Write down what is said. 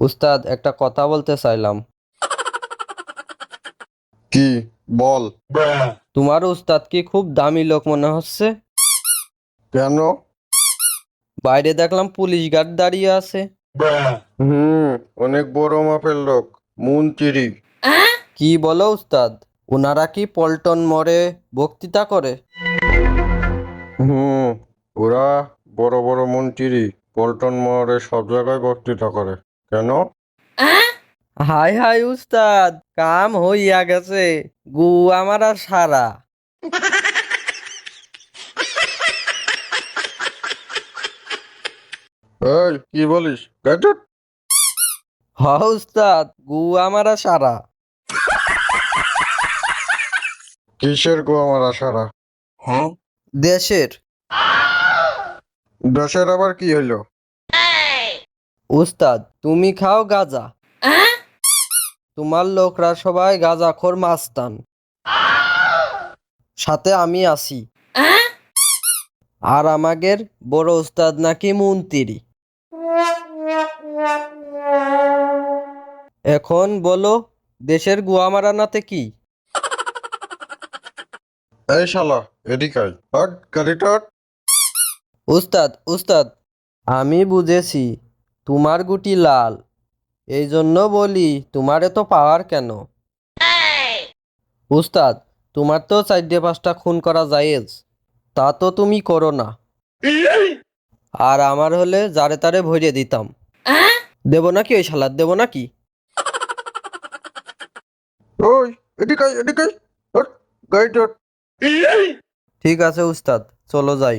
উস্তাদ, একটা কথা বলতে চাইলাম। কি? বল। তোমার উস্তাদ কি খুব দামি লোক মনে হচ্ছে? কেন? বাইরে দেখলাম পুলিশ গার্ড দাঁড়িয়ে আছে। হুম, অনেক বড় মাপের লোক, মন্ত্রী। কি বলো উস্তাদ? ওনারা কি পল্টন মোড়ে বক্তৃতা করে? হুম, ওরা বড় বড় মন্ত্রী পল্টন মোড়ে সব জায়গায় বক্তৃতা করে। কেন? হাই হাই উস্তাদ, কাম হইয়া গেছে। গু আমার আর সারা। এই কি বলিস? Get out! হ উস্তাদ, গু আমার আর সারা। কিসের গো আমার আশারা? হ্যাঁ, দেশের। দেশের আবার কি হইলো? উস্তাদ, তুমি খাও গাঁজা, তোমার লোকরা সবাই গাঁজাখোর মাস্তান, সাথে আমি আছি। আর আমাদের বড় উস্তাদ নাকি মন্ত্রী। এখন বলো, দেশের গুয়া মারা নাতে কি? এই শালা, এদিকে আয়। হট, গাড়িটা হট। উস্তাদ উস্তাদ, আমি বুঝেছি তোমার গুটি লাল, এই জন্য বলি তোমার এত পাওয়ার কেন? উস্তাদ, তোমার তো 4-5টা খুন করা জায়েজ, তা তো তুমি করো না। আর আমার হলে যারে তারে ভরিয়ে দিতাম। দেব নাকি ওই শালার, দেব নাকি? ওই, এদিকে আয়, এদিকে আয়। হট, গাড়িটা হট। ঠিক আছে উস্তাদ, চলো যাই।